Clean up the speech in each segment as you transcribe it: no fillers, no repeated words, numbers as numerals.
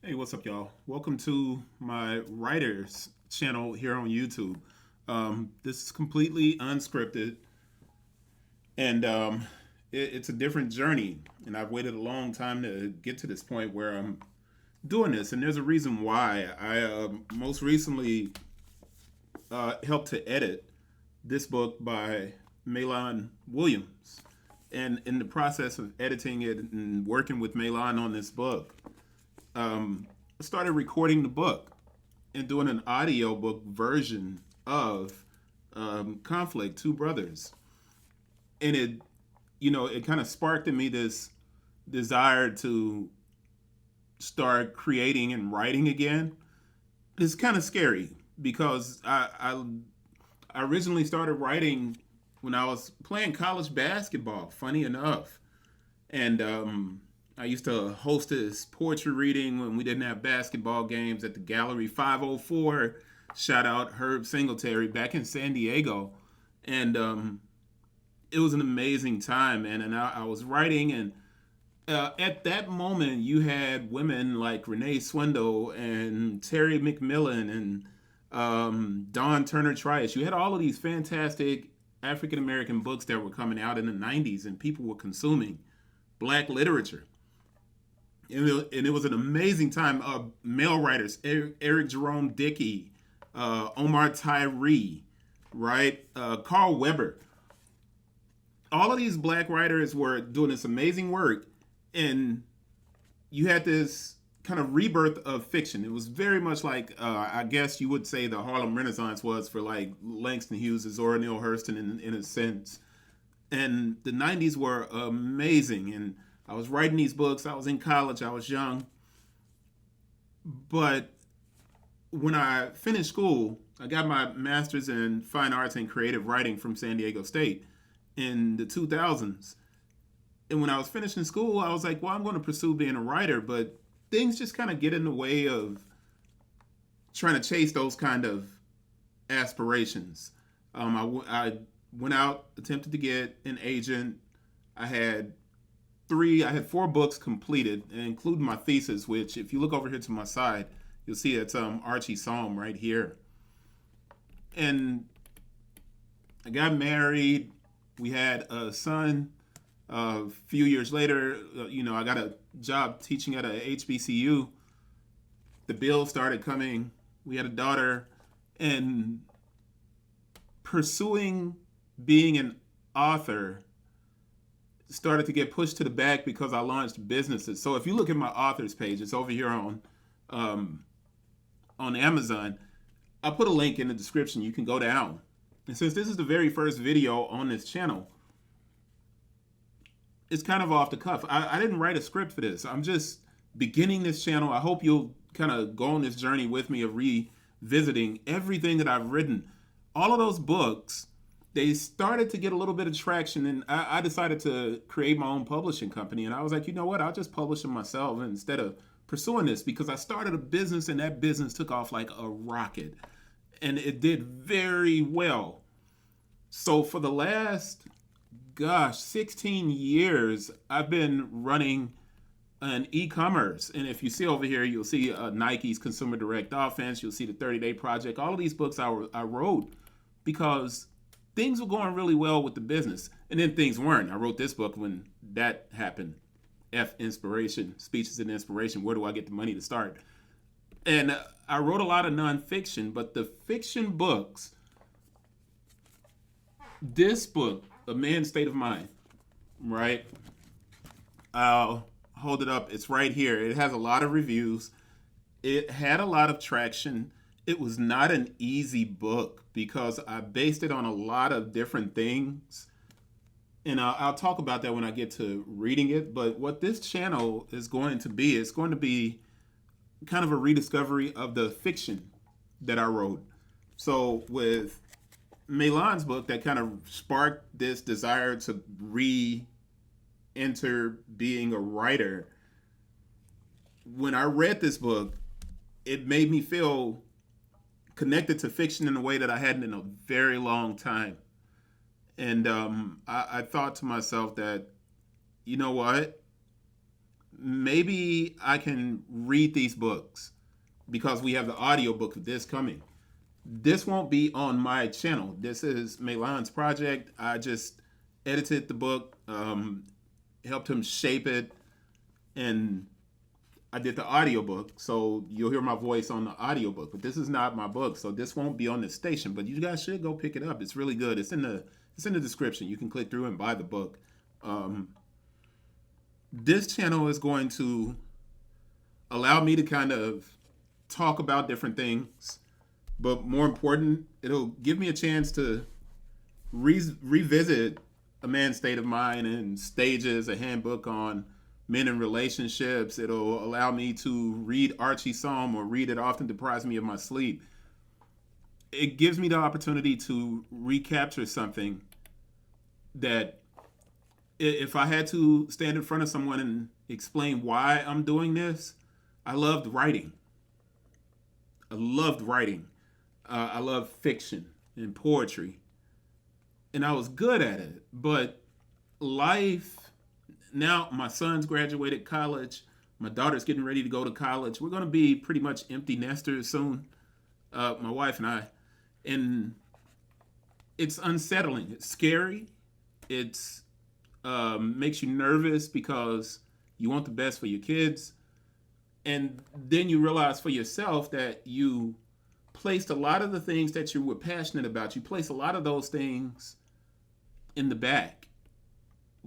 Hey, what's up, y'all? Welcome to my writers channel here on YouTube. This is completely unscripted, and it's a different journey. And I've waited a long time to get to this point where I'm doing this. And there's a reason why. I most recently helped to edit this book by Mahlon Williams. And in the process of editing it and working with Mahlon on this book, I started recording the book and doing an audiobook version of Conflict, Two Brothers. And it kind of sparked in me this desire to start creating and writing again. It's kind of scary because I originally started writing when I was playing college basketball, funny enough. And I used to host this poetry reading when we didn't have basketball games at the Gallery 504. Shout out Herb Singletary back in San Diego. And it was an amazing time, man. And I was writing, and at that moment, you had women like Renee Swindle and Terry McMillan and Dawn Turner Trias. You had all of these fantastic African American books that were coming out in the 90s, and people were consuming black literature. And it was an amazing time. Male writers, Eric Jerome Dickey, Omar Tyree, right? Carl Weber. All of these black writers were doing this amazing work, and you had this kind of rebirth of fiction. It was very much like, I guess you would say, the Harlem Renaissance was for like Langston Hughes, Zora Neale Hurston, in a sense. And the 90s were amazing. And I was writing these books. I was in college. I was young. But when I finished school, I got my master's in fine arts and creative writing from San Diego State in the 2000s. And when I was finishing school, I was like, well, I'm going to pursue being a writer. But things just kind of get in the way of trying to chase those kind of aspirations. I went out, attempted to get an agent. I had I had four books completed, including my thesis, which, if you look over here to my side, you'll see it's Archie Psalm right here. And I got married. We had a son. A few years later, I got a job teaching at a HBCU. The bill started coming. We had a daughter, and pursuing being an author started to get pushed to the back because I launched businesses. So if you look at my authors page, it's over here um, on Amazon. I'll put a link in the description. You can go down. And since this is the very first video on this channel, it's kind of off the cuff. I didn't write a script for this. I'm just beginning this channel. I hope you'll kind of go on this journey with me of revisiting everything that I've written. All of those books, they started to get a little bit of traction, and I decided to create my own publishing company. And I was like, you know what? I'll just publish them myself instead of pursuing this, because I started a business and that business took off like a rocket, and it did very well. So for the last, 16 years, I've been running an e-commerce. And if you see over here, you'll see Nike's Consumer Direct Offense. You'll see the 30-Day Project. All of these books I wrote because things were going really well with the business. And then things weren't. I wrote this book when that happened. F Inspiration, Speeches and Inspiration. Where do I get the money to start? And I wrote a lot of nonfiction, but the fiction books, this book, A Man's State of Mind, right? I'll hold it up. It's right here. It has a lot of reviews. It had a lot of traction. It was not an easy book because I based it on a lot of different things. And I'll talk about that when I get to reading it. But what this channel is going to be, it's going to be kind of a rediscovery of the fiction that I wrote. So with Mahlon's book, that kind of sparked this desire to re-enter being a writer. When I read this book, it made me feel connected to fiction in a way that I hadn't in a very long time. And I thought to myself that, you know what? maybe I can read these books because we have the audiobook of this coming. This won't be on my channel. This is Mahlon's project. I just edited the book, helped him shape it, and I did the audiobook. So you'll hear my voice on the audiobook. But this is not my book, so this won't be on this station. But you guys should go pick it up. It's really good. It's in the description. You can click through and buy the book. This channel is going to allow me to kind of talk about different things, but more important, it'll give me a chance to revisit A Man's State of Mind and Stages, a handbook on men and relationships. It'll allow me to read Archie Psalm or read It Often Deprives Me of My Sleep. It gives me the opportunity to recapture something that if I had to stand in front of someone and explain why I'm doing this, I loved writing. I loved writing. I love fiction and poetry. And I was good at it. But life, now my son's graduated college. My daughter's getting ready to go to college. We're going to be pretty much empty nesters soon, my wife and I. And it's unsettling. It's scary. It's makes you nervous because you want the best for your kids. And then you realize for yourself that you placed a lot of the things that you were passionate about, you place a lot of those things in the back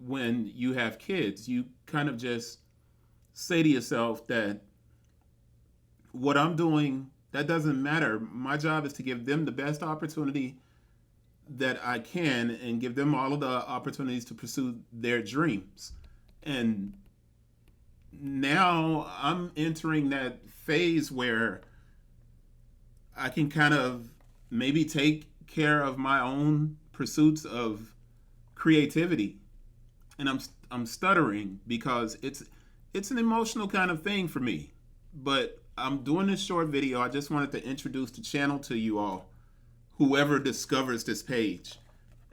when you have kids. You kind of just say to yourself that what I'm doing, that doesn't matter. My job is to give them the best opportunity that I can and give them all of the opportunities to pursue their dreams. And now I'm entering that phase where I can kind of maybe take care of my own pursuits of creativity. And I'm stuttering because it's an emotional kind of thing for me. But I'm doing this short video. I just wanted to introduce the channel to you all, whoever discovers this page.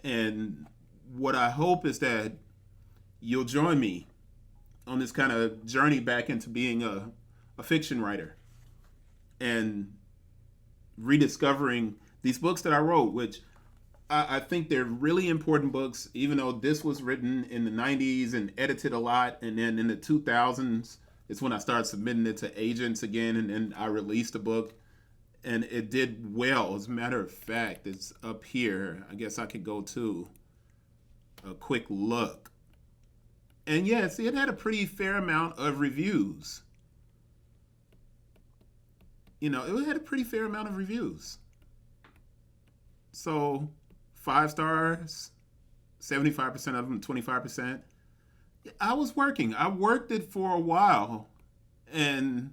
And what I hope is that you'll join me on this kind of journey back into being a fiction writer and rediscovering these books that I wrote, which I think they're really important books, even though this was written in the 90s and edited a lot. And then in the 2000s, it's when I started submitting it to agents again. And then I released the book and it did well. As a matter of fact, it's up here. I guess I could go to a quick look. And yes, it had a pretty fair amount of reviews. You know, it had a pretty fair amount of reviews. So 5 stars, 75% of them, 25%. I was working. I worked it for a while. And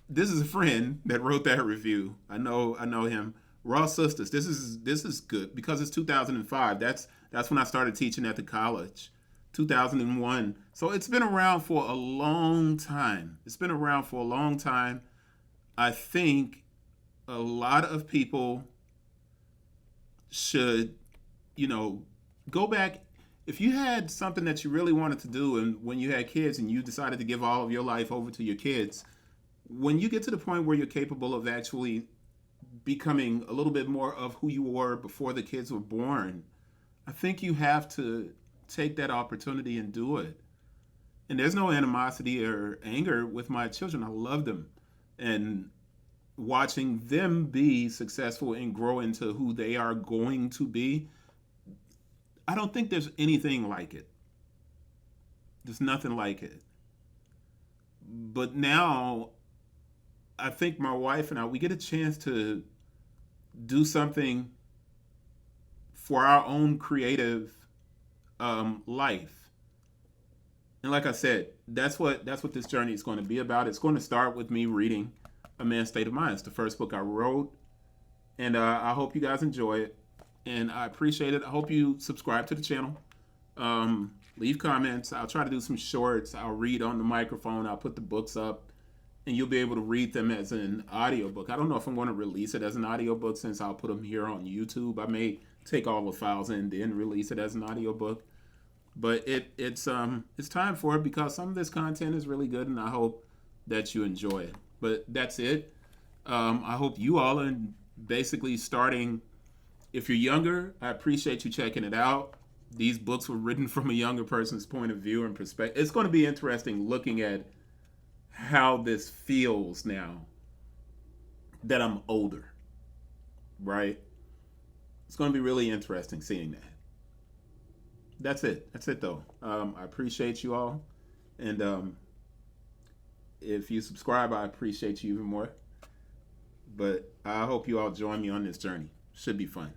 this is a friend that wrote that review. I know him. Raw Sisters. This is good because it's 2005. That's when I started teaching at the college. 2001. So it's been around for a long time. It's been around for a long time. I think a lot of people should, go back. If you had something that you really wanted to do and when you had kids and you decided to give all of your life over to your kids, when you get to the point where you're capable of actually becoming a little bit more of who you were before the kids were born, I think you have to take that opportunity and do it. And there's no animosity or anger with my children. I love them. And watching them be successful and grow into who they are going to be, I don't think there's anything like it. There's nothing like it. But now, I think my wife and I, we get a chance to do something for our own creative life. And like I said, that's what this journey is going to be about. It's going to start with me reading A Man's State of Mind. It's the first book I wrote. And I hope you guys enjoy it. And I appreciate it. I hope you subscribe to the channel. Leave comments. I'll try to do some shorts. I'll read on the microphone. I'll put the books up. And you'll be able to read them as an audiobook. I don't know if I'm going to release it as an audiobook since I'll put them here on YouTube. I may take all the files and then release it as an audiobook. But it's time for it because some of this content is really good, and I hope that you enjoy it. But that's it. I hope you all are basically starting. If you're younger, I appreciate you checking it out. These books were written from a younger person's point of view and perspective. It's going to be interesting looking at how this feels now that I'm older, right? It's going to be really interesting seeing that. That's it. That's it, though. I appreciate you all. And if you subscribe, I appreciate you even more. But I hope you all join me on this journey. Should be fun.